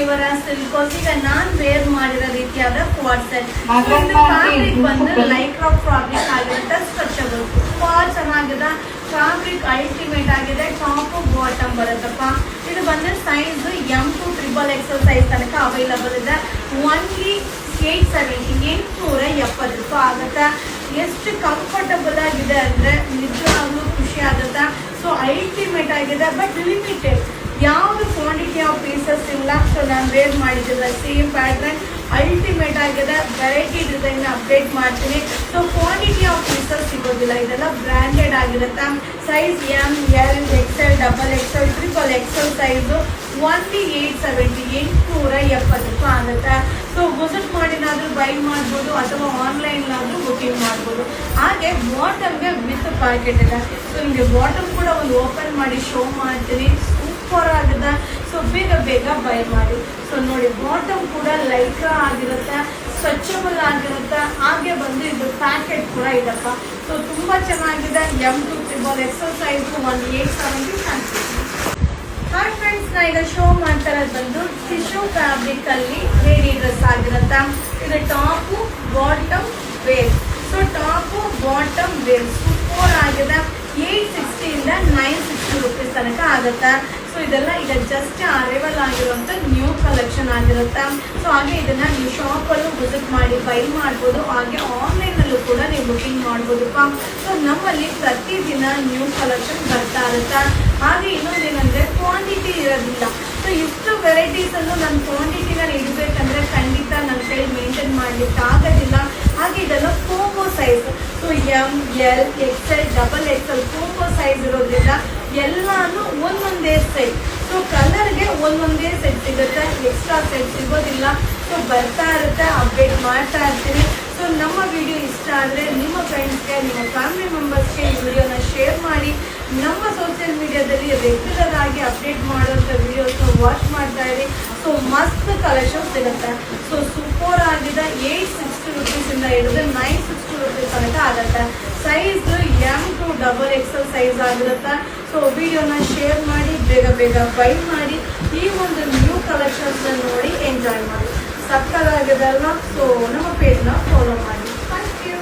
ಇವರ ಸಿಲ್ಕೋಸ್ ಈಗ ನಾನ್ ವೇರ್ ಮಾಡಿರೋ ರೀತಿಯಾದ ಕ್ವಾಡ್ ಸೆಟ್. ಫ್ಯಾಬ್ರಿಕ್ ಬಂದು ಲೈಕ್ರಾ ಫ್ಯಾಬ್ರಿಕ್ ಆಗಿರುತ್ತೆ, ಸ್ಟ್ರೆಚಬಲ್, ತುಂಬಾ ಚೆನ್ನಾಗಿದೆ ಫ್ಯಾಬ್ರಿಕ್, ಅಲ್ಟಿಮೇಟ್ ಆಗಿದೆ. ಟಾಪ್ ಬಾಟಮ್ ಬರುತ್ತಪ್ಪ. ಇದು ಬಂದು size M to XXL size ತನಕ ಅವೈಲಬಲ್ ಇದೆ. ಓನ್ಲಿ 870 ರೂಪಾಯಿ ಆಗುತ್ತೆ. ಎಷ್ಟು ಕಂಫರ್ಟಬಲ್ ಆಗಿದೆ ಅಂದ್ರೆ ನಿಜವಾಗ್ಲೂ ಖುಷಿ ಆಗುತ್ತೆ. ಸೊ ಅಲ್ಟಿಮೇಟ್ ಆಗಿದೆ, ಬಟ್ ಲಿಮಿಟೆಡ್, ಯಾವುದು ಕ್ವಾಂಟಿಟಿ ಆಫ್ ಪೀಸಸ್ ಇಲ್ಲ. ಸೊ ನಾನು ವೇರ್ ಮಾಡಿದ್ದಿಲ್ಲ, ಸೇಮ್ ಪ್ಯಾಟ್ರನ್ ಅಲ್ಟಿಮೇಟ್ ಆಗಿದೆ. ವೆರೈಟಿ ಡಿಸೈನ್ ಅಪ್ಡೇಟ್ ಮಾಡ್ತೀನಿ. ಸೊ ಕ್ವಾಂಟಿಟಿ ಆಫ್ ಪೀಸಸ್ ಸಿಗೋದಿಲ್ಲ, ಇದೆಲ್ಲ ಬ್ರ್ಯಾಂಡೆಡ್ ಆಗಿರುತ್ತೆ. Size M, L, XL, XXL, XXL size only 870 ರೂಪಾಯಿ ಆಗುತ್ತೆ. ಸೊ ವಿಸಿಟ್ ಮಾಡಿನಾದ್ರೂ ಬೈ ಮಾಡ್ಬೋದು ಅಥವಾ ಆನ್ಲೈನ್ಲಾದ್ರೂ ಬುಕಿಂಗ್ ಮಾಡ್ಬೋದು. ಹಾಗೆ ಬಾಟಮ್ಗೆ ವಿತ್ ಪ್ಯಾಕೆಟ್ ಇದೆ. ಸೊ ನಿಮಗೆ ಬಾಟಮ್ ಕೂಡ ಒಂದು ಓಪನ್ ಮಾಡಿ ಶೋ ಮಾಡ್ತೀನಿ, ಸೂಪರ್ ಆಗಿದೆ. ಸೊ ಬೇಗ ಬೇಗ ಬೈ ಮಾಡಿ. ಸೊ ನೋಡಿ, ಬಾಟಮ್ ಕೂಡ ಲೈಕ್ರಾ ಆಗಿರುತ್ತೆ, ಸ್ಟ್ರೆಚಬಲ್ ಆಗಿರುತ್ತೆ. ಹಾಗೆ ಬಂದು ಇದು ಪ್ಯಾಕೆಟ್ ಕೂಡ ಇದಪ್ಪ. ಸೊ ತುಂಬಾ ಚೆನ್ನಾಗಿದೆ. M to XXL size 1870. Hi friends, ನಾ ಈಗ ಶೋ ಮಾಡ್ತಾ ಇರೋದು ಬಂದು ಟಿಶ್ಯೂ ಫ್ಯಾಬ್ರಿಕ್ ಅಲ್ಲಿ ಲೇಡಿ ಡ್ರೆಸ್ ಆಗಿರುತ್ತೆ. ಇದು top bottom wear. So top bottom wear super ಆಗಿದೆ. 860 ಇಂದ 960 ರೂಪೀಸ್ ತನಕ ಆಗುತ್ತೆ. ಸೊ ಇದೆಲ್ಲ ಈಗ ಜಸ್ಟ್ ಅರೈವಲ್ ಆಗಿರುವಂತ ನ್ಯೂ ಕಲೆಕ್ಷನ್ ಆಗಿರುತ್ತೆ. ಸೊ ಹಾಗೆ ಇದನ್ನ ನೀವು ಶಾಪಲ್ಲೂ ವಿಸಿಟ್ ಮಾಡಿ ಬೈ ಮಾಡ್ಬೋದು. ಹಾಗೆ ಆನ್ಲೈನಲ್ಲೂ ಕೂಡ ನೀವು ಬುಕಿಂಗ್ ಮಾಡ್ಬೋದಪ್ಪ. ಸೊ ನಮ್ಮಲ್ಲಿ ಪ್ರತಿದಿನ ನ್ಯೂ ಕಲೆಕ್ಷನ್ ಬರ್ತಾ ಇರುತ್ತೆ. ಹಾಗೆ ಇನ್ನೊಂದೇನಂದ್ರೆ ಕ್ವಾಂಟಿಟಿ ಇರೋದಿಲ್ಲ. ಸೊ ಇಷ್ಟು ವೆರೈಟೀಸ್ ಅನ್ನು ನನ್ನ ಕ್ವಾಂಟಿಟಿನ ಇಡಬೇಕಂದ್ರೆ ಖಂಡಿತ ನನ್ನ ಕೈ ಮೇಂಟೈನ್ ಮಾಡ್ಲಿಕ್ಕೆ ಆಗೋದಿಲ್ಲ. ಹಾಗೆ ಇದೆಲ್ಲ cocoa size. So M, L, XL, XXL cocoa size ಇರೋದ್ರಿಂದ ಎಲ್ಲಾನು ಒಂದೊಂದೇ ಸೆಟ್. ಸೊ ಕಲರ್ಗೆ ಒಂದೊಂದೇ ಸೆಟ್ ಸಿಗುತ್ತೆ, ಎಕ್ಸ್ಟ್ರಾ ಸೆಟ್ ಸಿಗೋದಿಲ್ಲ. ಸೊ ಬರ್ತಾ ಇರುತ್ತೆ, ಅಪ್ಡೇಟ್ ಮಾಡ್ತಾ ಇರ್ತೀನಿ. ಸೊ ನಮ್ಮ ವಿಡಿಯೋ ಇಷ್ಟ ಆದರೆ ನಿಮ್ಮ ಫ್ರೆಂಡ್ಸ್ಗೆ, ನಿಮ್ಮ ಫ್ಯಾಮಿಲಿ ಮೆಂಬರ್ಸ್ಗೆ ಈ ವಿಡಿಯೋನ ಶೇರ್ ಮಾಡಿ. ನಮ್ಮ ಸೋಷಿಯಲ್ ಮೀಡಿಯಾದಲ್ಲಿ ರೆಗ್ಯುಲರ್ ಆಗಿ ಅಪ್ಡೇಟ್ ಮಾಡುವಂಥ ವಿಡಿಯೋಸ್ನ ವಾಚ್ ಮಾಡ್ತಾ ಇರಿ. ಸೊ ಮಸ್ತ್ ಕಲೆಕ್ಷನ್ ಸಿಗುತ್ತೆ. ಸೊ ಸೂಪರ್ ಆಗಿದೆ. 860 ರೂಪೀಸಿಂದ ಹಿಡಿದು 960 ರೂಪೀಸ್ ತನಕ ಆಗುತ್ತೆ. ಸೈಜ್ M to XXL ಸೈಜ್ ಆಗಿರುತ್ತೆ. ಸೊ ವಿಡಿಯೋನ ಶೇರ್ ಮಾಡಿ, ಬೇಗ ಬೇಗ ಬೈ ಮಾಡಿ. ಈ ಒಂದು ನ್ಯೂ ಕಲೆಕ್ಷನ್ಸ್ನ ನೋಡಿ ಎಂಜಾಯ್ ಮಾಡಿ. ಸಕ್ಕತ್ತಾಗಿದೆ ಅಲ್ವಾ? ಸೊ ನಮ್ಮ ಪೇಜ್ನ ಫಾಲೋ ಮಾಡಿ. Thank you.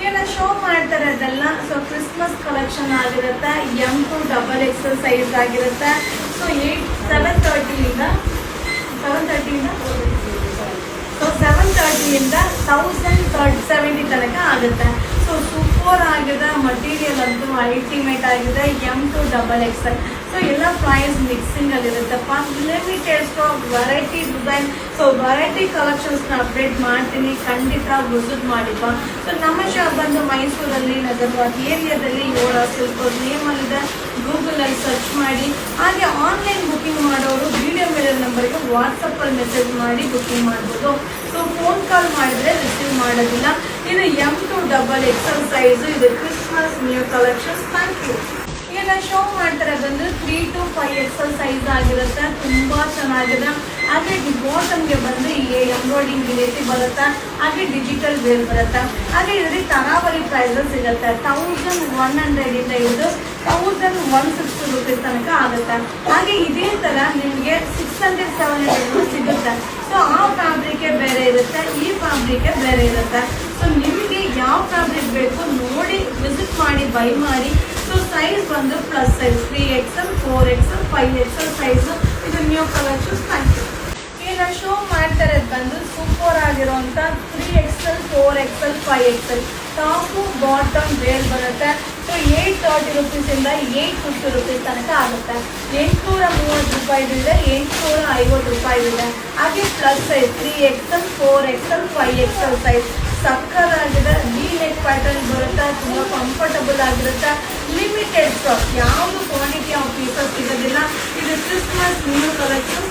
ಏನ ಶೋ ಮಾಡ್ತಾ ಇರೋದೆಲ್ಲ ಸೊ ಕ್ರಿಸ್ಮಸ್ ಕಲೆಕ್ಷನ್ ಆಗಿರುತ್ತೆ. M to XXL ಸೈಜ್ ಆಗಿರುತ್ತೆ. ಸೊ 730 ಇಂದ 1070 ತನಕ ಆಗುತ್ತೆ. ಸೊ ಸೂಪರ್ ಆಗಿದೆ. ಮಟೀರಿಯಲ್ ಅಂತೂ ಅಲ್ಟಿಮೇಟ್ ಆಗಿದೆ. M to XXL. ಸೊ ಎಲ್ಲ ಪ್ರೈಸ್ ಮಿಕ್ಸಿಂಗ್ ಅಲ್ಲಿ ಇರುತ್ತಪ್ಪ. Limited stock, variety design. So variety ಕಲೆಕ್ಷನ್ಸ್ನ ಅಪ್ಡೇಟ್ ಮಾಡ್ತೀನಿ, ಖಂಡಿತ ವಿಸಿಟ್ ಮಾಡಿಪ್ಪ. ಸೊ ನಮ್ಮ ಶಾಪ್ ಬಂದು ಮೈಸೂರಲ್ಲಿ ನಗರವಾದ ಏರಿಯಾದಲ್ಲಿ ಇವರ ಸಿಲ್ಕೋಸ್ ನೇಮಲ್ಲಿದೆ. ಗೂಗಲಲ್ಲಿ ಸರ್ಚ್ ಮಾಡಿ. ಹಾಗೆ ಆನ್ಲೈನ್ ಬುಕಿಂಗ್ ಮಾಡೋರು ವಿಡಿಯೋ ಮೇಲೆ ನಂಬರ್ಗೆ ವಾಟ್ಸಪ್ಪಲ್ಲಿ ಮೆಸೇಜ್ ಮಾಡಿ ಬುಕಿಂಗ್ ಮಾಡ್ಬೋದು. ಸೊ ಫೋನ್ ಕಾಲ್ ಮಾಡಿದ್ರೆ ರಿಸೀವ್ ಮಾಡೋದಿಲ್ಲ. ಇದು M to XXL ಸೈಜು. ಇದು Christmas new collections. Thank you. ಈಗ ಶೋ ಮಾಡ್ತಾರೆ ಬಂದು 3 to 5XL ಸೈಜ್ ಆಗಿರುತ್ತೆ. ತುಂಬಾ ಚೆನ್ನಾಗಿದೆ. ಹಾಗೆ ಬಾಟಮ್ಗೆ ಬಂದು ಎಂಬ್ರಾಯ್ಡಿಂಗ್ ರೀತಿ ಬರುತ್ತೆ. ಹಾಗೆ ಡಿಜಿಟಲ್ ವೇರ್ ಬರುತ್ತೆ. ಹಾಗೆ ಇದರಲ್ಲಿ ತರಾವರಿ ಪ್ರೈಸಸ್ ಸಿಗುತ್ತೆ. 1100 ಇಂದ ಹಿಡಿದು 1160 ರೂಪೀಸ್ ತನಕ ಆಗುತ್ತೆ. ಹಾಗೆ ಇದೇ ತರ ನಿಮಗೆ 600-700 ಸಿಗುತ್ತೆ. ಸೊ ಆ ಫ್ಯಾಬ್ರಿಕ್ ಬೇರೆ ಇರುತ್ತೆ, ಈ ಫ್ಯಾಬ್ರಿಕ್ ಬೇರೆ ಇರುತ್ತೆ. ಸೊ ನಿಮಗೆ ಯಾವ ಫ್ಯಾಬ್ರಿಕ್ ಬೇಕು ನೋಡಿ ವಿಸಿಟ್ ಮಾಡಿ ಬೈ ಮಾಡಿ. ಸೊ ಸೈಜ್ ಬಂದು plus size 3XL, 4XL, 5XL size. ಇದು ನ್ಯೂ ಕಲೆಕ್ಷನ್ಸ್. Thank you. ಈಗ ಶೋ ಮಾಡ್ತಾ ಇರೋದು ಬಂದು ಸೂಪರ್ ಆಗಿರುವಂತ 3XL, 4XL, 5XL top bottom wear ಬರುತ್ತೆ. ಸೊ 830 ರೂಪೀಸಿಂದ 850 ರೂಪೀಸ್ ತನಕ ಆಗುತ್ತೆ. 830 ರೂಪಾಯಿದಿಂದ 850 ರೂಪಾಯಿ ಇದೆ. ಹಾಗೆ plus size 3XL, 4XL, 5XL size ಸಕ್ಕತ್ತಾಗಿದೆ. ವಿ ನೆಕ್ ಪ್ಯಾಟರ್ನ್ ಬರುತ್ತೆ. ತುಂಬ ಕಂಫರ್ಟಬಲ್ ಆಗಿರುತ್ತೆ. ಲಿಮಿಟೆಡ್ ಸ್ಟಾಕ್, ಯಾವುದು ಕ್ವಾಂಟಿಟಿ ಆಫ್ ಪೀಸಸ್ ಸಿಗೋದಿಲ್ಲ. ಇದು ಕ್ರಿಸ್ಮಸ್ ನ್ಯೂ ಕಲೆಕ್ಷನ್.